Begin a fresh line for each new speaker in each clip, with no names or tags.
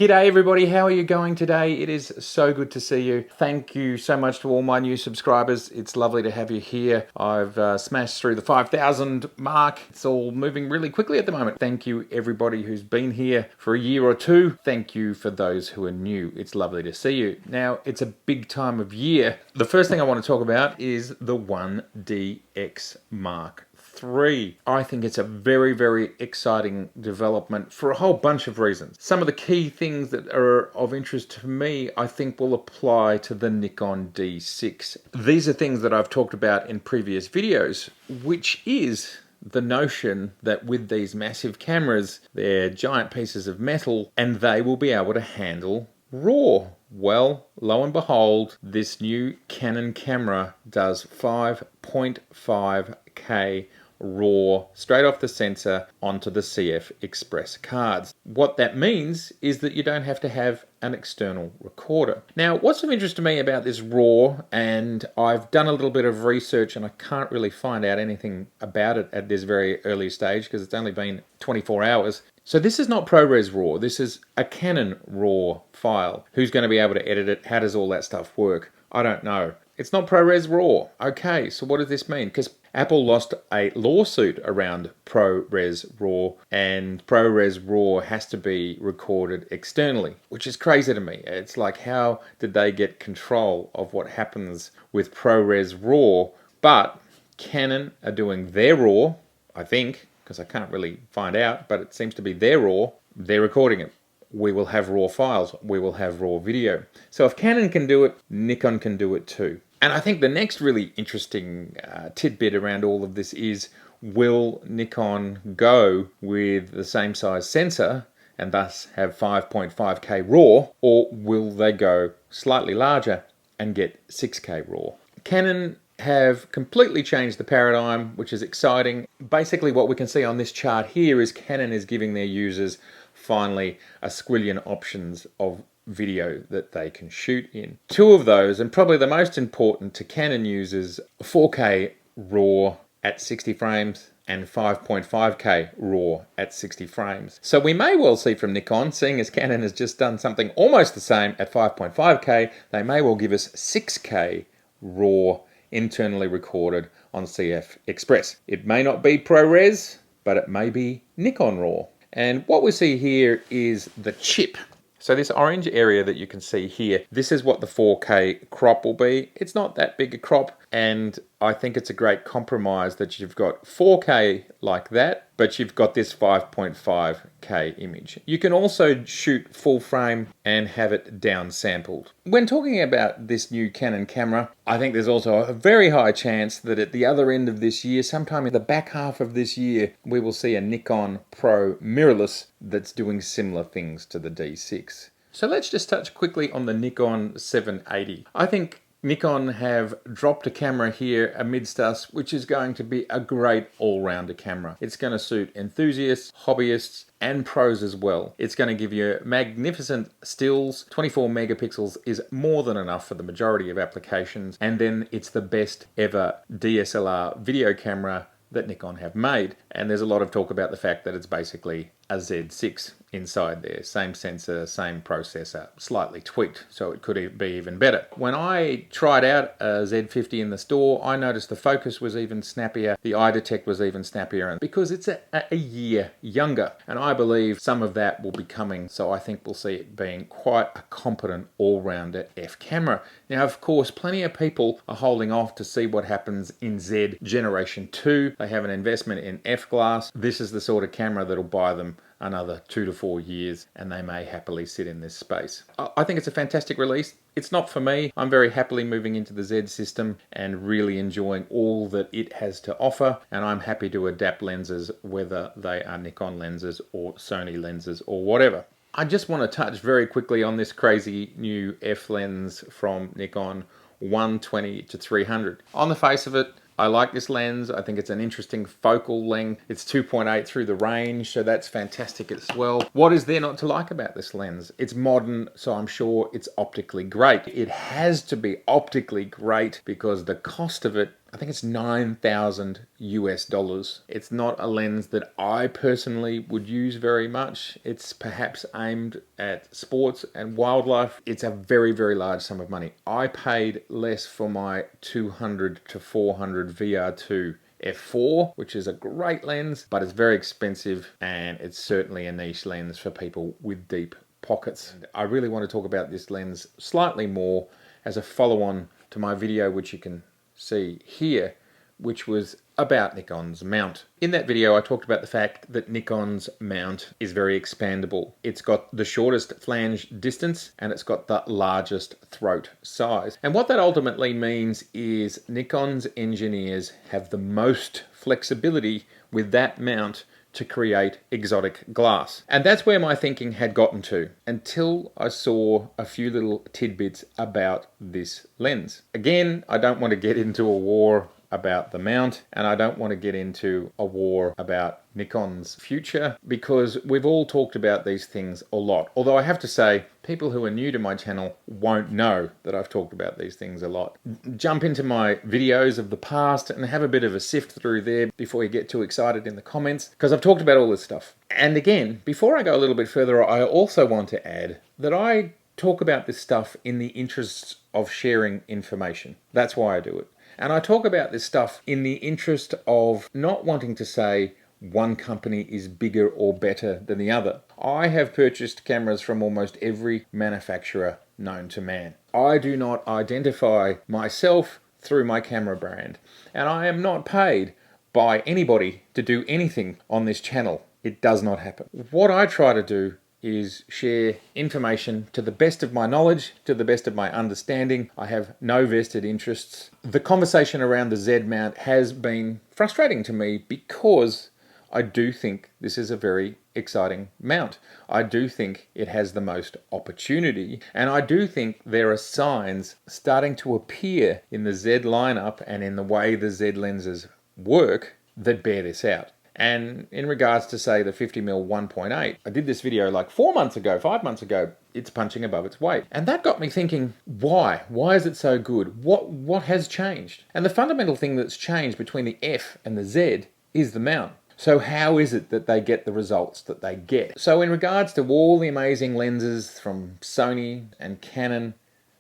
G'day everybody, how are you going today? It is so good to see you. Thank you so much to all my new subscribers. It's lovely to have you here. I've smashed through the 5,000 mark. It's all moving really quickly at the moment. Thank you everybody who's been here for a year or two. Thank you for those who are new. It's lovely to see you. Now, it's a big time of year. The first thing I want to talk about is the 1DX Mark III. I think it's a very, very exciting development for a whole bunch of reasons. Some of the key things that are of interest to me, I think will apply to the Nikon D6. These are things that I've talked about in previous videos, which is the notion that with these massive cameras, they're giant pieces of metal and they will be able to handle RAW. Well, lo and behold, this new Canon camera does 5.5K RAW straight off the sensor onto the CF Express cards. What that means is that you don't have to have an external recorder. Now, what's of interest to me about this RAW, and I've done a little bit of research and I can't really find out anything about it at this very early stage because it's only been 24 hours. So this is not ProRes RAW, this is a Canon RAW file. Who's going to be able to edit it? How does all that stuff work? I don't know. It's not ProRes RAW. Okay, so what does this mean? Because Apple lost a lawsuit around ProRes RAW, and ProRes RAW has to be recorded externally, which is crazy to me. It's like, how did they get control of what happens with ProRes RAW? But Canon are doing their RAW, I think, because I can't really find out, but it seems to be their RAW. They're recording it. We will have RAW files. We will have RAW video. So if Canon can do it, Nikon can do it too. And I think the next really interesting tidbit around all of this is, will Nikon go with the same size sensor and thus have 5.5K RAW, or will they go slightly larger and get 6K RAW? Canon have completely changed the paradigm, which is exciting. Basically what we can see on this chart here is Canon is giving their users finally a squillion options of video that they can shoot in. Two of those, and probably the most important to Canon users, 4K RAW at 60 frames and 5.5K RAW at 60 frames. So we may well see from Nikon, seeing as Canon has just done something almost the same at 5.5K, they may well give us 6K RAW internally recorded on CF Express. It may not be ProRes, but it may be Nikon RAW. And what we see here is the chip. So this orange area that you can see here, this is what the 4K crop will be. It's not that big a crop, and I think it's a great compromise that you've got 4K like that, but you've got this 5.5K image. You can also shoot full frame and have it downsampled. When talking about this new Canon camera, I think there's also a very high chance that at the other end of this year, sometime in the back half of this year, we will see a Nikon Pro mirrorless that's doing similar things to the D6. So let's just touch quickly on the Nikon 780. I think Nikon have dropped a camera here amidst us, which is going to be a great all-rounder camera. It's going to suit enthusiasts, hobbyists, and pros as well. It's going to give you magnificent stills. 24 megapixels is more than enough for the majority of applications. And then it's the best ever DSLR video camera that Nikon have made. And there's a lot of talk about the fact that it's basically a Z6 inside there. Same sensor, same processor, slightly tweaked, so it could be even better. When I tried out a Z50 in the store, I noticed the focus was even snappier, the eye detect was even snappier, and because it's a year younger. And I believe some of that will be coming, so I think we'll see it being quite a competent all-rounder F camera. Now, of course, plenty of people are holding off to see what happens in Z Generation 2. They have an investment in F-glass. This is the sort of camera that'll buy them another 2 to 4 years, and they may happily sit in this space. I think it's a fantastic release. It's not for me. I'm very happily moving into the Z system and really enjoying all that it has to offer, and I'm happy to adapt lenses, whether they are Nikon lenses or Sony lenses or whatever. I just want to touch very quickly on this crazy new F lens from Nikon, 120 to 300. On the face of it, I like this lens. I think it's an interesting focal length. It's 2.8 through the range, so that's fantastic as well. What is there not to like about this lens? It's modern, so I'm sure it's optically great. It has to be optically great because the cost of it I think it's 9,000 US dollars. It's not a lens that I personally would use very much. It's perhaps aimed at sports and wildlife. It's a very, very large sum of money. I paid less for my 200 to 400 VR2 f4, which is a great lens, but it's very expensive, and it's certainly a niche lens for people with deep pockets. And I really want to talk about this lens slightly more as a follow-on to my video, which you can see here, which was about Nikon's mount. In that video, I talked about the fact that Nikon's mount is very expandable. It's got the shortest flange distance and it's got the largest throat size. And what that ultimately means is Nikon's engineers have the most flexibility with that mount to create exotic glass. And that's where my thinking had gotten to until I saw a few little tidbits about this lens. Again, I don't want to get into a war about the mount, and I don't want to get into a war about Nikon's future, because we've all talked about these things a lot. Although I have to say, people who are new to my channel won't know that I've talked about these things a lot. Jump into my videos of the past and have a bit of a sift through there before you get too excited in the comments, because I've talked about all this stuff. And again, before I go a little bit further, I also want to add that I talk about this stuff in the interests of sharing information. That's why I do it. And I talk about this stuff in the interest of not wanting to say one company is bigger or better than the other. I have purchased cameras from almost every manufacturer known to man. I do not identify myself through my camera brand, and I am not paid by anybody to do anything on this channel. It does not happen. What I try to do is share information to the best of my knowledge, to the best of my understanding. I have no vested interests. The conversation around the Z mount has been frustrating to me because I do think this is a very exciting mount. I do think it has the most opportunity, and I do think there are signs starting to appear in the Z lineup and in the way the Z lenses work that bear this out. And in regards to, say, the 50mm 1.8, I did this video like 4 months ago, 5 months ago. It's punching above its weight. And that got me thinking, why? Why is it so good? What has changed? And the fundamental thing that's changed between the F and the Z is the mount. So how is it that they get the results that they get? So in regards to all the amazing lenses from Sony and Canon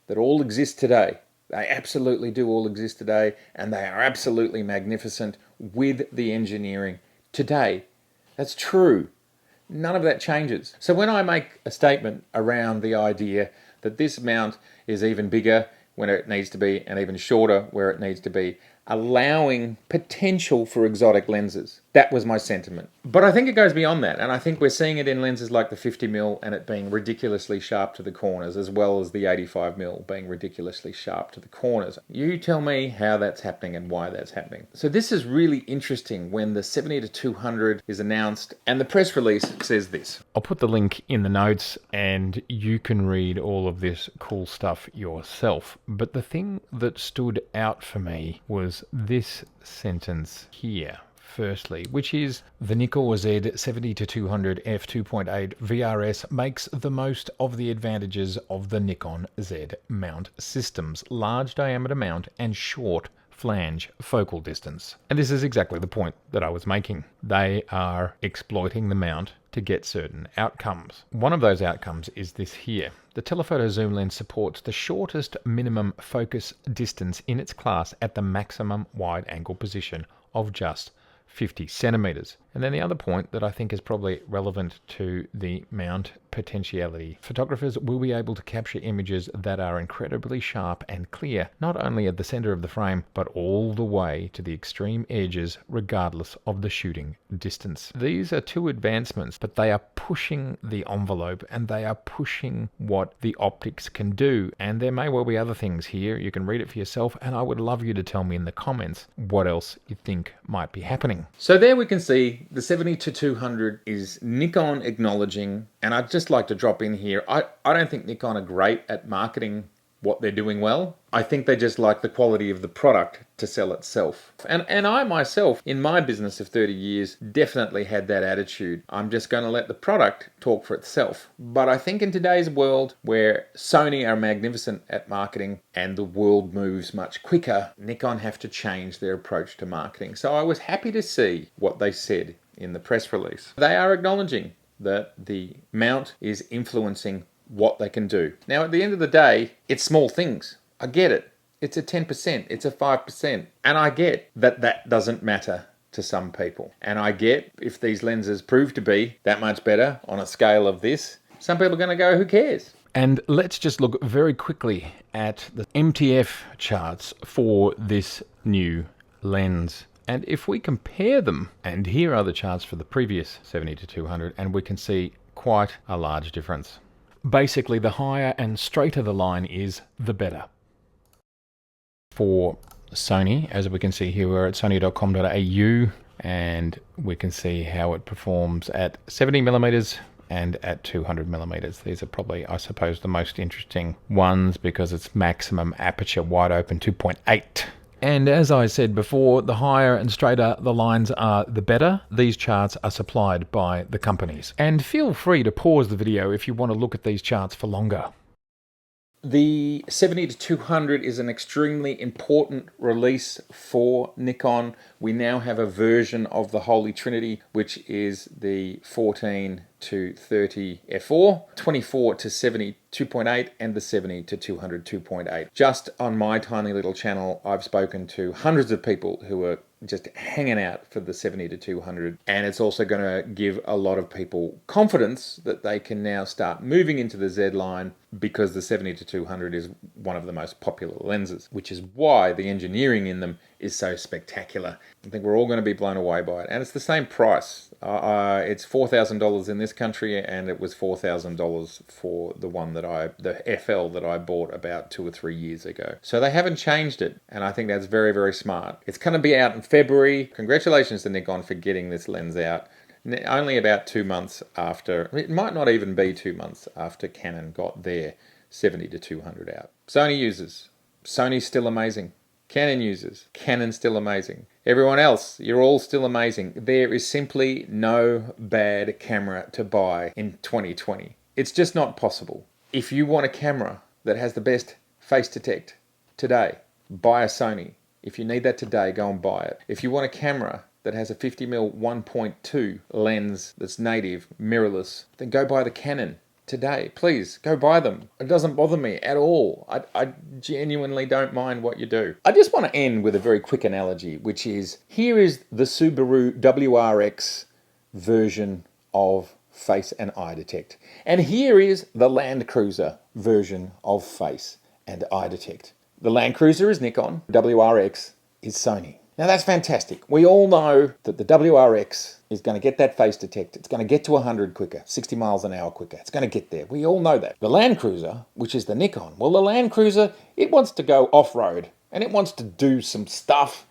that all exist today, they absolutely do all exist today, and they are absolutely magnificent with the engineering today. That's true. None of that changes. So when I make a statement around the idea that this mount is even bigger when it needs to be and even shorter where it needs to be, allowing potential for exotic lenses, that was my sentiment. But I think it goes beyond that, and I think we're seeing it in lenses like the 50mm and it being ridiculously sharp to the corners, as well as the 85mm being ridiculously sharp to the corners. You tell me how that's happening and why that's happening. So this is really interesting when the 70-200 is announced and the press release says this. I'll put the link in the notes and you can read all of this cool stuff yourself. But the thing that stood out for me was this sentence here. Firstly, which is the Nikon Z 70-200 f2.8 VRS makes the most of the advantages of the Nikon Z mount systems, large diameter mount and short flange focal distance. And this is exactly the point that I was making. They are exploiting the mount to get certain outcomes. One of those outcomes is this here. The telephoto zoom lens supports the shortest minimum focus distance in its class at the maximum wide angle position of just 50 centimeters. And then the other point that I think is probably relevant to the mount potentiality. Photographers will be able to capture images that are incredibly sharp and clear, not only at the center of the frame, but all the way to the extreme edges, regardless of the shooting distance. These are two advancements, but they are pushing the envelope and they are pushing what the optics can do. And there may well be other things here. You can read it for yourself, and I would love you to tell me in the comments what else you think might be happening. So there we can see the 70-200 is Nikon acknowledging, and I'd just like to drop in here, I don't think Nikon are great at marketing what they're doing well. I think they just like the quality of the product to sell itself. And I myself, in my business of 30 years, definitely had that attitude. I'm just going to let the product talk for itself. But I think in today's world, where Sony are magnificent at marketing and the world moves much quicker, Nikon have to change their approach to marketing. So I was happy to see what they said in the press release. They are acknowledging that the mount is influencing what they can do. Now, at the end of the day, it's small things. I get it. It's a 10%, it's a 5%. And I get that that doesn't matter to some people. And I get if these lenses prove to be that much better on a scale of this, some people are going to go, who cares? And let's just look very quickly at the MTF charts for this new lens. And if we compare them, and here are the charts for the previous 70-200, and we can see quite a large difference. Basically, the higher and straighter the line is, the better. For Sony, as we can see here, we're at sony.com.au, and we can see how it performs at 70mm and at 200mm. These are probably, I suppose, the most interesting ones because it's maximum aperture wide open 2.8. And as I said before, the higher and straighter the lines are, the better. These charts are supplied by the companies. And feel free to pause the video if you want to look at these charts for longer. The 70-200 is an extremely important release for Nikon. We now have a version of the Holy Trinity, which is the 14-30 f4, 24-70 2.8, and the 70-200 2.8. Just on my tiny little channel, I've spoken to hundreds of people who are just hanging out for the 70-200, and it's also going to give a lot of people confidence that they can now start moving into the Z line because the 70-200 is one of the most popular lenses, which is why the engineering in them is so spectacular. I think we're all going to be blown away by it, and it's the same price. It's $4,000 in this country, and it was $4,000 for the one that the FL that I bought about 2 or 3 years ago. So they haven't changed it, and I think that's very, very smart. It's going to be out in February. Congratulations to Nikon for getting this lens out. Only about 2 months after, it might not even be 2 months after Canon got their 70-200 out. Sony users, Sony's still amazing. Canon users, Canon's still amazing. Everyone else, you're all still amazing. There is simply no bad camera to buy in 2020. It's just not possible. If you want a camera that has the best face detect today, buy a Sony. If you need that today, go and buy it. If you want a camera that has a 50mm 1.2 lens that's native, mirrorless, then go buy the Canon today. Please, go buy them. It doesn't bother me at all. I genuinely don't mind what you do. I just want to end with a very quick analogy, which is, here is the Subaru WRX version of face and eye detect. And here is the Land Cruiser version of face and eye detect. The Land Cruiser is Nikon, WRX is Sony. Now that's fantastic. We all know that the WRX is going to get that face detect. It's going to get to 100 quicker, 60 miles an hour quicker. It's going to get there. We all know that. The Land Cruiser, which is the Nikon, well, the Land Cruiser, it wants to go off-road and it wants to do some stuff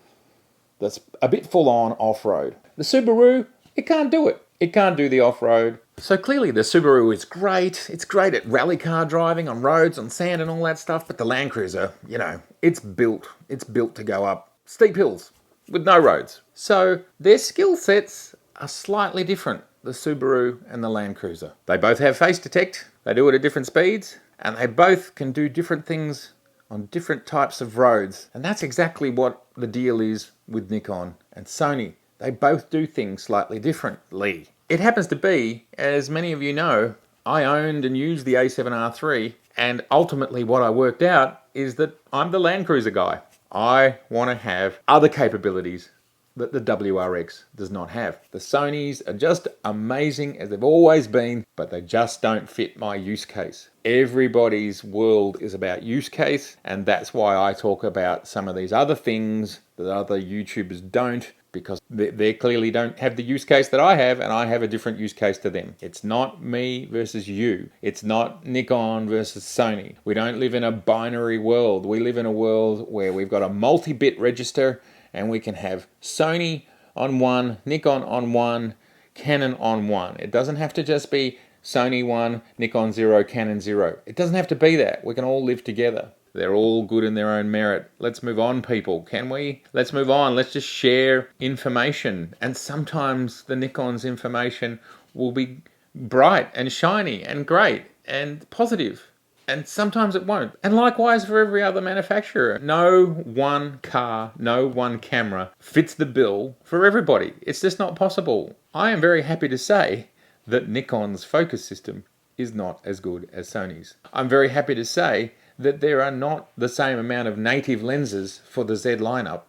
that's a bit full-on off-road. The Subaru, it can't do it. It can't do the off-road. So clearly the Subaru is great. It's great at rally car driving on roads, on sand and all that stuff. But the Land Cruiser, you know, it's built to go up steep hills with no roads. So their skill sets are slightly different, the Subaru and the Land Cruiser. They both have face detect, they do it at different speeds, and they both can do different things on different types of roads. And that's exactly what the deal is with Nikon and Sony. They both do things slightly differently. It happens to be, as many of you know, I owned and used the A7R III, and ultimately what I worked out is that I'm the Land Cruiser guy. I want to have other capabilities that the WRX does not have. The Sonys are just amazing as they've always been, but they just don't fit my use case. Everybody's world is about use case, and that's why I talk about some of these other things that other YouTubers don't, because they clearly don't have the use case that I have, and I have a different use case to them. It's not me versus you. It's not Nikon versus Sony. We don't live in a binary world. We live in a world where we've got a multi-bit register, and we can have Sony on one, Nikon on one, Canon on one. It doesn't have to just be Sony 1, Nikon 0, Canon 0. It doesn't have to be that. We can all live together. They're all good in their own merit. Let's move on, people. Can we? Let's move on. Let's just share information. And sometimes the Nikon's information will be bright and shiny and great and positive. And sometimes it won't. And likewise for every other manufacturer. No one car, no one camera fits the bill for everybody. It's just not possible. I am very happy to say that Nikon's focus system is not as good as Sony's. I'm very happy to say that there are not the same amount of native lenses for the Z lineup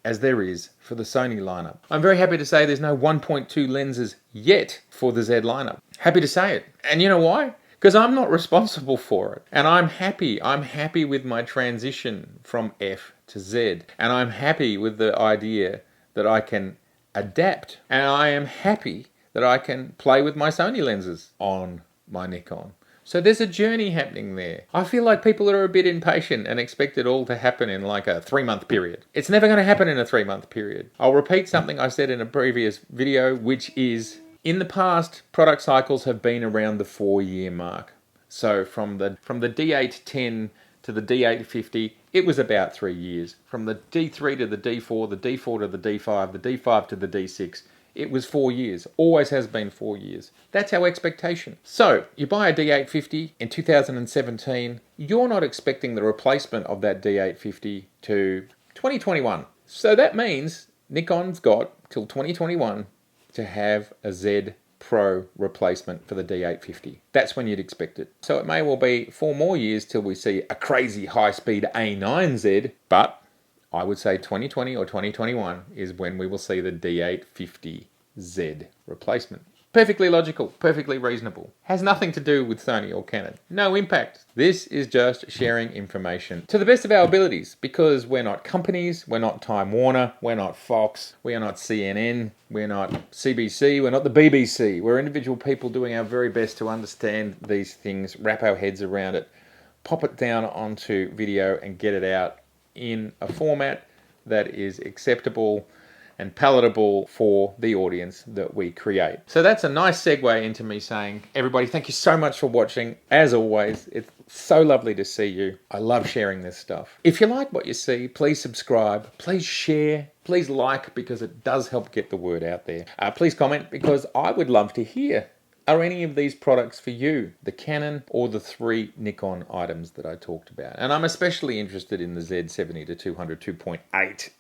as there is for the Sony lineup. I'm very happy to say there's no 1.2 lenses yet for the Z lineup. Happy to say it. And you know why? Because I'm not responsible for it. And I'm happy. I'm happy with my transition from F to Z. And I'm happy with the idea that I can adapt. And I am happy that I can play with my Sony lenses on my Nikon. So there's a journey happening there. I feel like people are a bit impatient and expect it all to happen in like a 3-month period. It's never going to happen in a 3-month period. I'll repeat something I said in a previous video, which is, in the past, product cycles have been around the 4-year mark. So from the D810 to the D850, it was about 3 years. From the D3 to the D4, the D4 to the D5, the D5 to the D6, it was 4 years. Always has been 4 years. That's our expectation. So you buy a D850 in 2017, you're not expecting the replacement of that D850 to 2021. So that means Nikon's got till 2021 to have a Z Pro replacement for the D850. That's when you'd expect it. So it may well be 4 more years till we see a crazy high-speed A9Z, but I would say 2020 or 2021 is when we will see the D850Z replacement. Perfectly logical, perfectly reasonable. Has nothing to do with Sony or Canon. No impact. This is just sharing information to the best of our abilities, because we're not companies, we're not Time Warner, we're not Fox, we are not CNN, we're not CBC, we're not the BBC. We're individual people doing our very best to understand these things, wrap our heads around it, pop it down onto video and get it out in a format that is acceptable and palatable for the audience that we create. So that's a nice segue into me saying, everybody, thank you so much for watching. As always, it's so lovely to see you. I love sharing this stuff. If you like what you see, please subscribe, please share, please like, because it does help get the word out there. Please comment, because I would love to hear, are any of these products for you, the Canon or the 3 Nikon items that I talked about? And I'm especially interested in the Z70 to 200 2.8.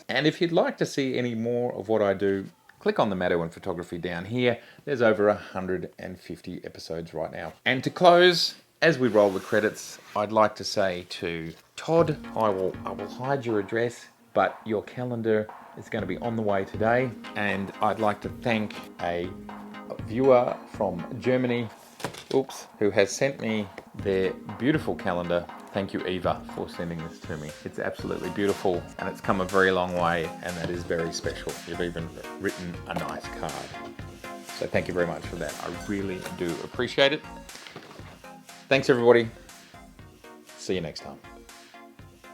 And if you'd like to see any more of what I do, click on the Matto and Photography down here. There's over 150 episodes right now. And to close, as we roll the credits, I'd like to say to Todd, I will hide your address, but your calendar is going to be on the way today. And I'd like to thank a viewer from Germany, who has sent me their beautiful calendar. Thank you, Eva, for sending this to me. It's absolutely beautiful, and it's come a very long way, and that is very special. You've even written a nice card. So thank you very much for that. I really do appreciate it. Thanks, everybody. See you next time.